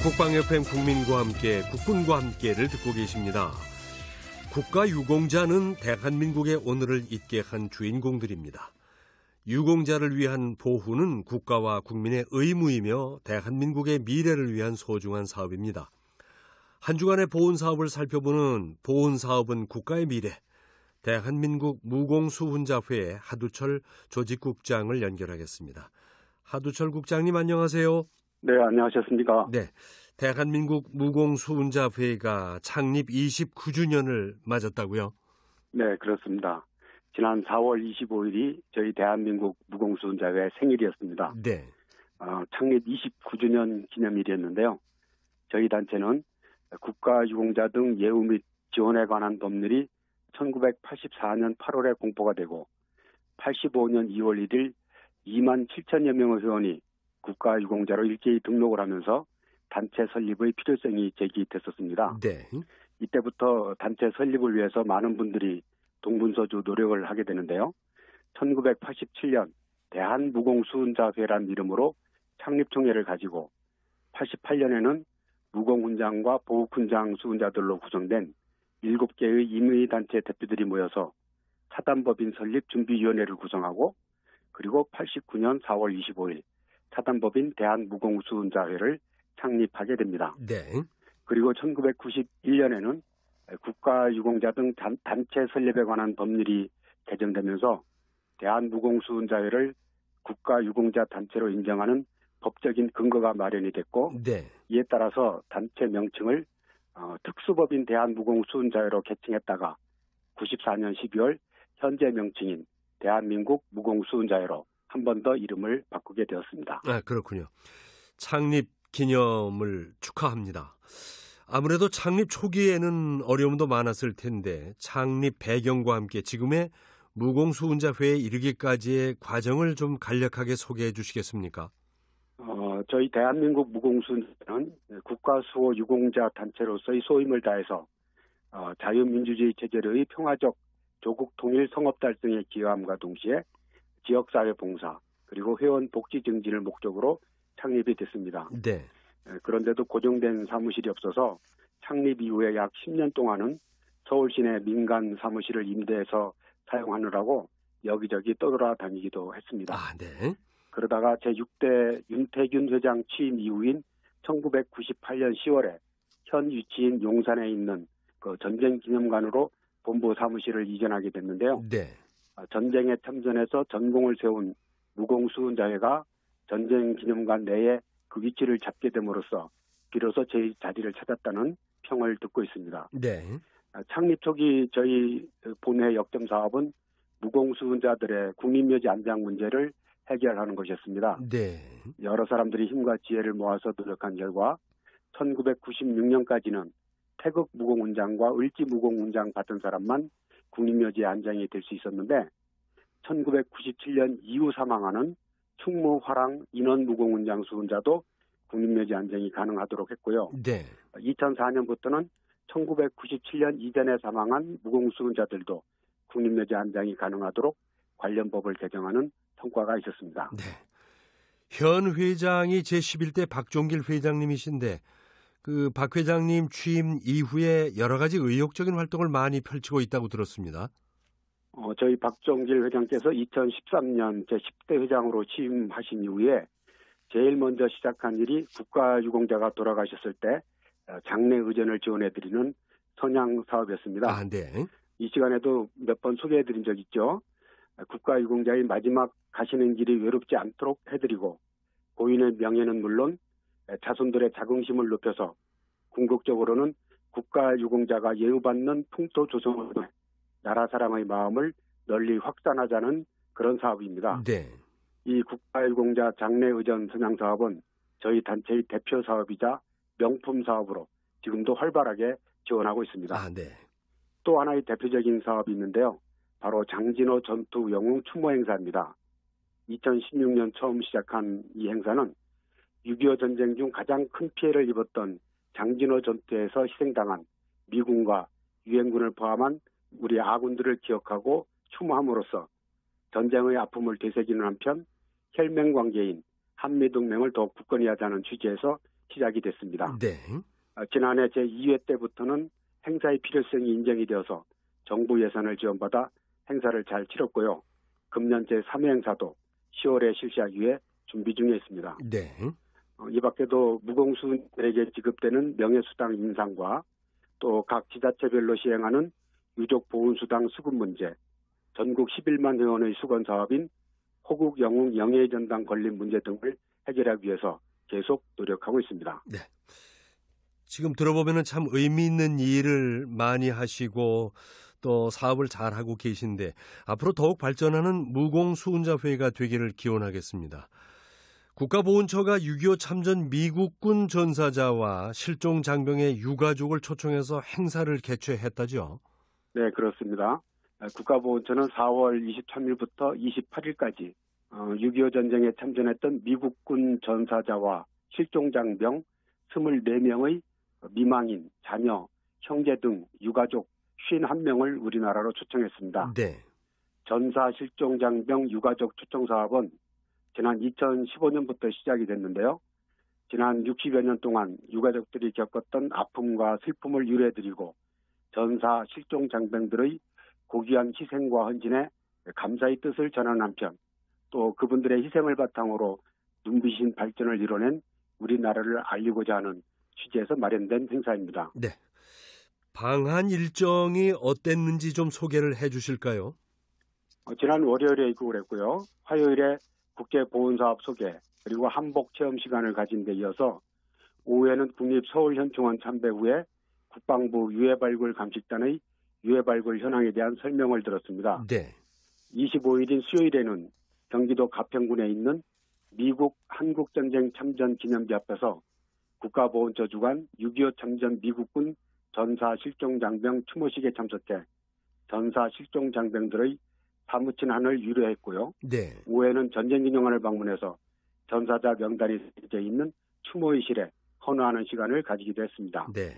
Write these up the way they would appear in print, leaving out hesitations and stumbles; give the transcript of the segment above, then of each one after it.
국방FM 국민과 함께 국군과 함께를 듣고 계십니다. 국가유공자는 대한민국의 오늘을 있게 한 주인공들입니다. 유공자를 위한 보호는 국가와 국민의 의무이며 대한민국의 미래를 위한 소중한 사업입니다. 한 주간의 보훈사업을 살펴보는 보훈사업은 국가의 미래, 대한민국 무공수훈자회 하두철 조직국장을 연결하겠습니다. 하두철 국장님 안녕하세요. 네, 안녕하셨습니까? 네, 대한민국 무공수훈자회가 창립 29주년을 맞았다고요? 네, 그렇습니다. 지난 4월 25일이 저희 대한민국 무공수훈자회 생일이었습니다. 네. 창립 29주년 기념일이었는데요. 저희 단체는 국가유공자 등 예우 및 지원에 관한 법률이 1984년 8월에 공포가 되고 85년 2월 1일 2만 7천여 명의 회원이 국가유공자로 일제히 등록을 하면서 단체 설립의 필요성이 제기됐었습니다. 네. 이때부터 단체 설립을 위해서 많은 분들이 동분서주 노력을 하게 되는데요. 1987년 대한무공수훈자회란 이름으로 창립총회를 가지고 88년에는 무공훈장과 보육훈장 수훈자들로 구성된 7개의 임의단체 대표들이 모여서 사단법인 설립준비위원회를 구성하고 그리고 89년 4월 25일 사단법인 대한무공수훈자회를 창립하게 됩니다. 네. 그리고 1991년에는 국가유공자 등 단체 설립에 관한 법률이 개정되면서 대한무공수훈자회를 국가유공자 단체로 인정하는 법적인 근거가 마련이 됐고 네. 이에 따라서 단체 명칭을 특수법인 대한무공수훈자회로 개칭했다가 94년 12월 현재 명칭인 대한민국 무공수훈자회로 한 번 더 이름을 바꾸게 되었습니다. 아, 그렇군요. 창립 기념을 축하합니다. 아무래도 창립 초기에는 어려움도 많았을 텐데 창립 배경과 함께 지금의 무공수훈자회에 이르기까지의 과정을 좀 간략하게 소개해 주시겠습니까? 저희 대한민국 무공수훈자회는 국가수호 유공자 단체로서의 소임을 다해서 자유민주주의 체제의 평화적 조국 통일 성업 달성에 기여함과 동시에 지역사회 봉사 그리고 회원 복지 증진을 목적으로 창립이 됐습니다. 네. 그런데도 고정된 사무실이 없어서 창립 이후에 약 10년 동안은 서울 시내 민간 사무실을 임대해서 사용하느라고 여기저기 떠돌아다니기도 했습니다. 아, 네. 그러다가 제6대 윤태균 회장 취임 이후인 1998년 10월에 현 위치인 용산에 있는 그 전쟁기념관으로 본부 사무실을 이전하게 됐는데요. 네. 전쟁에 참전해서 전공을 세운 무공수훈자회가 전쟁기념관 내에 그 위치를 잡게 됨으로써 비로소 제 자리를 찾았다는 평을 듣고 있습니다. 네. 창립 초기 저희 본회 역점 사업은 무공수훈자들의 국민묘지 안장 문제를 해결하는 것이었습니다. 네. 여러 사람들이 힘과 지혜를 모아서 노력한 결과 1996년까지는 태극 무공훈장과 을지 무공훈장 받은 사람만 국민묘지에 안장이 될 수 있었는데 1997년 이후 사망하는 충무, 화랑, 인원 무공훈장 수훈자도 국민묘지 안장이 가능하도록 했고요. 네. 2004년부터는 1997년 이전에 사망한 무공수훈자들도 국민묘지 안장이 가능하도록 관련 법을 개정하는 성과가 있었습니다. 네. 현 회장이 제11대 박종길 회장님이신데 그 박 회장님 취임 이후에 여러 가지 의욕적인 활동을 많이 펼치고 있다고 들었습니다. 저희 박종길 회장께서 2013년 제10대 회장으로 취임하신 이후에 제일 먼저 시작한 일이 국가유공자가 돌아가셨을 때 장례 의전을 지원해드리는 선양 사업이었습니다. 아, 네. 이 시간에도 몇 번 소개해드린 적 있죠. 국가유공자의 마지막 가시는 길이 외롭지 않도록 해드리고 고인의 명예는 물론 자손들의 자긍심을 높여서 궁극적으로는 국가유공자가 예우받는 풍토 조성을 통해 나라 사랑의 마음을 널리 확산하자는 그런 사업입니다. 네. 이 국가유공자 장례의전 선양 사업은 저희 단체의 대표 사업이자 명품 사업으로 지금도 활발하게 지원하고 있습니다. 아, 네. 또 하나의 대표적인 사업이 있는데요. 바로 장진호 전투 영웅 추모 행사입니다. 2016년 처음 시작한 이 행사는 6.25 전쟁 중 가장 큰 피해를 입었던 장진호 전투에서 희생당한 미군과 유엔군을 포함한 우리 아군들을 기억하고 추모함으로써 전쟁의 아픔을 되새기는 한편 혈맹 관계인 한미동맹을 더욱 굳건히 하자는 취지에서 시작이 됐습니다. 네. 지난해 제2회 때부터는 행사의 필요성이 인정이 되어서 정부 예산을 지원받아 행사를 잘 치렀고요. 금년 제3회 행사도 10월에 실시하기 위해 준비 중에 있습니다. 네. 이 밖에도 무공수인들에게 지급되는 명예수당 인상과 또 각 지자체별로 시행하는 유족보훈수당 수급 문제, 전국 11만 회원의 수건 사업인 호국 영웅 영예전당 건립 문제 등을 해결하기 위해서 계속 노력하고 있습니다. 네. 지금 들어보면은 참 의미 있는 일을 많이 하시고 또 사업을 잘하고 계신데 앞으로 더욱 발전하는 무공수훈자회가 되기를 기원하겠습니다. 국가보훈처가 6.25 참전 미국군 전사자와 실종 장병의 유가족을 초청해서 행사를 개최했다죠. 네, 그렇습니다. 국가보훈처는 4월 23일부터 28일까지 6.25 전쟁에 참전했던 미국군 전사자와 실종 장병 24명의 미망인, 자녀, 형제 등 유가족 51명을 우리나라로 초청했습니다. 네. 전사 실종 장병 유가족 초청 사업은 지난 2015년부터 시작이 됐는데요. 지난 60여 년 동안 유가족들이 겪었던 아픔과 슬픔을 유래드리고 전사 실종 장병들의 고귀한 희생과 헌신에 감사의 뜻을 전하는 한편 또 그분들의 희생을 바탕으로 눈부신 발전을 이뤄낸 우리나라를 알리고자 하는 취지에서 마련된 행사입니다. 네. 방한 일정이 어땠는지 좀 소개를 해 주실까요? 지난 월요일에 입국을 했고요. 화요일에 국제보훈사업 소개 그리고 한복 체험 시간을 가진 데 이어서 오후에는 국립서울현충원 참배 후에 국방부 유해발굴 감식단의 유해발굴 현황에 대한 설명을 들었습니다. 네. 25일인 수요일에는 경기도 가평군에 있는 미국 한국전쟁 참전 기념비 앞에서 국가보훈처 주관 6.25 참전 미국군 전사 실종 장병 추모식에 참석해 전사 실종 장병들의 사무친 한을 유려했고요. 네. 오후에는 전쟁기념관을 방문해서 전사자 명단이 새겨져 있는 추모의실에 헌화하는 시간을 가지기도 했습니다. 네.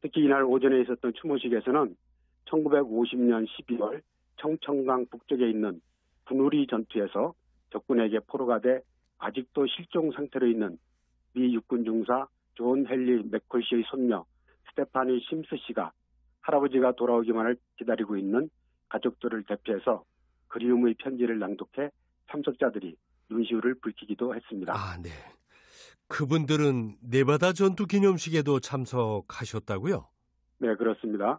특히 이날 오전에 있었던 추모식에서는 1950년 12월 청천강 북쪽에 있는 분우리 전투에서 적군에게 포로가 돼 아직도 실종 상태로 있는 미 육군 중사 존 헨리 맥콜 씨의 손녀 스테파니 심스 씨가 할아버지가 돌아오기만을 기다리고 있는 가족들을 대표해서 그리움의 편지를 낭독해 참석자들이 눈시울을 붉히기도 했습니다. 아, 네. 그분들은 네바다 전투 기념식에도 참석하셨다고요? 네, 그렇습니다.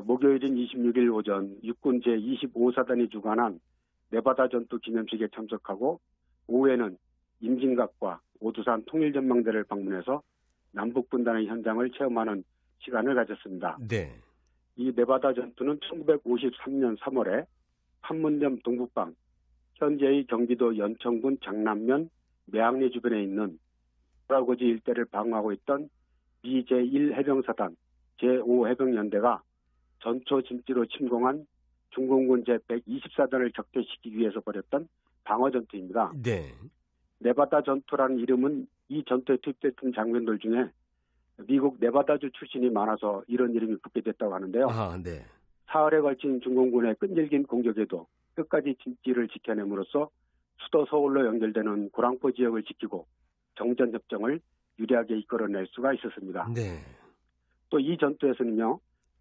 목요일인 26일 오전 육군 제25사단이 주관한 네바다 전투 기념식에 참석하고 오후에는 임진각과 오두산 통일전망대를 방문해서 남북분단의 현장을 체험하는 시간을 가졌습니다. 네. 이 네바다 전투는 1953년 3월에 판문점 동북방 현재의 경기도 연천군 장남면 매항리 주변에 있는 보라고지 일대를 방어하고 있던 미 제1해병사단 제5해병연대가 전초 진지로 침공한 중공군 제124단을 격퇴시키기 위해서 벌였던 방어전투입니다. 네. 네바다 전투라는 이름은 이 전투에 투입됐던 장병들 중에 미국 네바다주 출신이 많아서 이런 이름이 붙게 됐다고 하는데요. 아, 네. 사흘에 걸친 중공군의 끈질긴 공격에도 끝까지 진지를 지켜냄으로써 수도 서울로 연결되는 구랑포 지역을 지키고 정전협정을 유리하게 이끌어낼 수가 있었습니다. 네. 또 이 전투에서는요.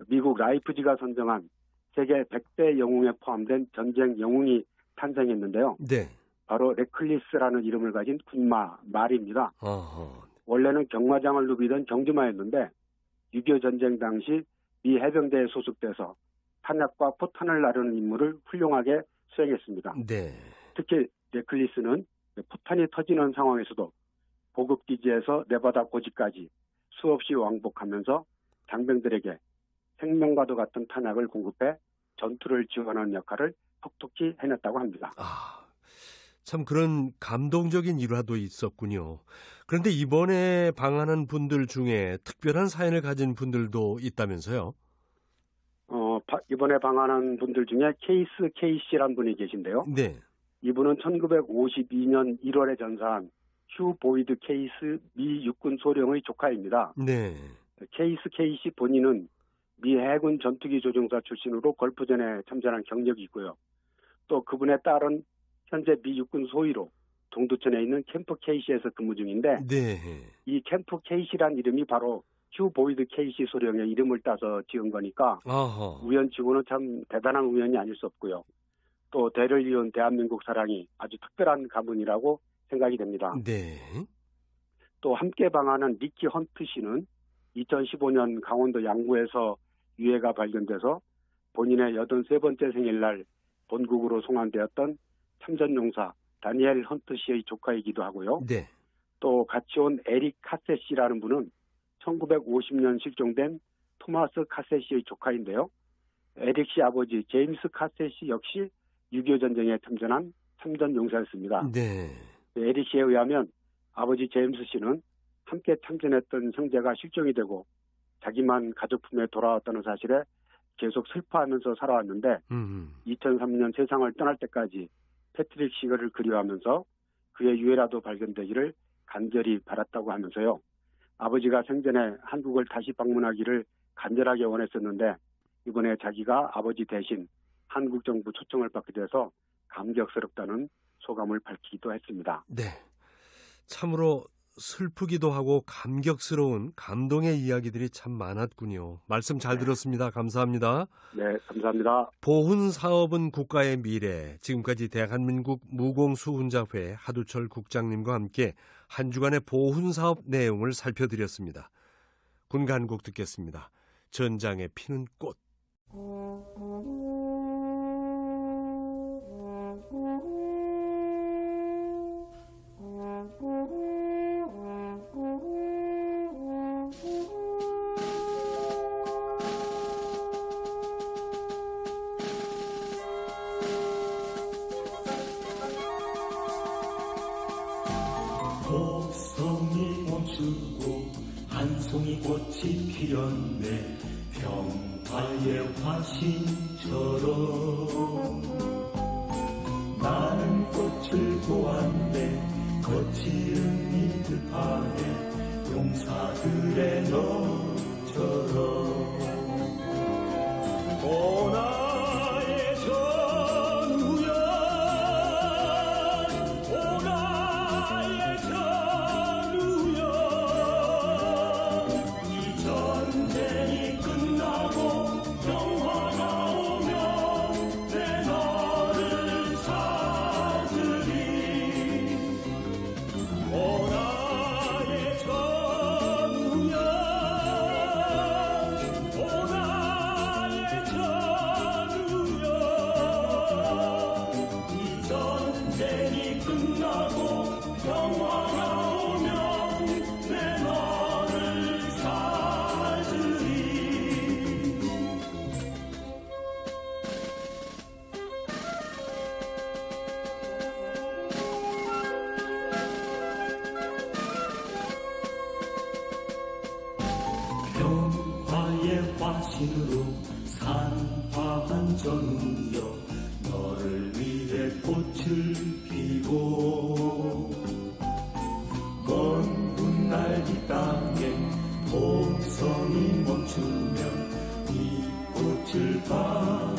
미국 라이프지가 선정한 세계 100대 영웅에 포함된 전쟁 영웅이 탄생했는데요. 네. 바로 레클리스라는 이름을 가진 군마 말입니다. 어허. 원래는 경마장을 누비던 경주마였는데 6.25 전쟁 당시 미 해병대에 소속돼서 탄약과 포탄을 나르는 임무를 훌륭하게 수행했습니다. 네. 특히 레클리스는 포탄이 터지는 상황에서도 보급기지에서 네바다 고지까지 수없이 왕복하면서 장병들에게 생명과도 같은 탄약을 공급해 전투를 지원하는 역할을 톡톡히 해냈다고 합니다. 아, 참 그런 감동적인 일화도 있었군요. 그런데 이번에 방한한 분들 중에 특별한 사연을 가진 분들도 있다면서요? 이번에 방한한 분들 중에 케이스 K씨란 분이 계신데요. 네. 이분은 1952년 1월에 전사한 휴 보이드 케이스 미 육군 소령의 조카입니다. 네. 케이스 K씨 본인은 미 해군 전투기 조종사 출신으로 걸프전에 참전한 경력이 있고요. 또 그분의 딸은 현재 미 육군 소위로 동두천에 있는 캠프 케이시에서 근무 중인데 네. 이 캠프 케이시란 이름이 바로 휴 보이드 케이시 소령의 이름을 따서 지은 거니까 아하. 우연치고는 참 대단한 우연이 아닐 수 없고요. 또 대를 이은 대한민국 사랑이 아주 특별한 가문이라고 생각이 됩니다. 네. 또 함께 방하는 리키 헌트 씨는 2015년 강원도 양구에서 유해가 발견돼서 본인의 83번째 생일날 본국으로 송환되었던 참전용사 다니엘 헌트 씨의 조카이기도 하고요. 네. 또 같이 온 에릭 카세 씨라는 분은 1950년 실종된 토마스 카세 씨의 조카인데요. 에릭 씨 아버지 제임스 카세 씨 역시 6.25 전쟁에 참전한 참전용사였습니다. 네. 에릭 씨에 의하면 아버지 제임스 씨는 함께 참전했던 형제가 실종이 되고 자기만 가족 품에 돌아왔다는 사실에 계속 슬퍼하면서 살아왔는데 2003년 세상을 떠날 때까지 패트릭 시거를 그리워하면서 그의 유해라도 발견되기를 간절히 바랐다고 하면서요. 아버지가 생전에 한국을 다시 방문하기를 간절하게 원했었는데 이번에 자기가 아버지 대신 한국 정부 초청을 받게 돼서 감격스럽다는 소감을 밝히기도 했습니다. 네. 참으로 슬프기도 하고 감격스러운 감동의 이야기들이 참 많았군요. 말씀 잘 들었습니다. 감사합니다. 네, 감사합니다. 보훈 사업은 국가의 미래. 지금까지 대한민국 무공수훈자회 하두철 국장님과 함께 한 주간의 보훈 사업 내용을 살펴드렸습니다. 군가 한 곡 듣겠습니다. 전장에 피는 꽃. 곡성이 멈추고 한 송이 꽃이 피었네. 평화의 화신처럼 나는 꽃을 보았네. 거칠은 이들 안에 용사들의 너처럼 오나의 전우연 오나의 전우연 이 전쟁이 끝나고 평화가 오면 내 너를 찾으리 오나의 전우연 오나의 전우연 이 전쟁이 끝나고 평화가 오면 내 너를 찾으리 평화의 화신으로 산화한 전우여 너를 위해 꽃을 피고 먼 훗날 이 땅에 곡성이 멈추면 이 꽃을 봐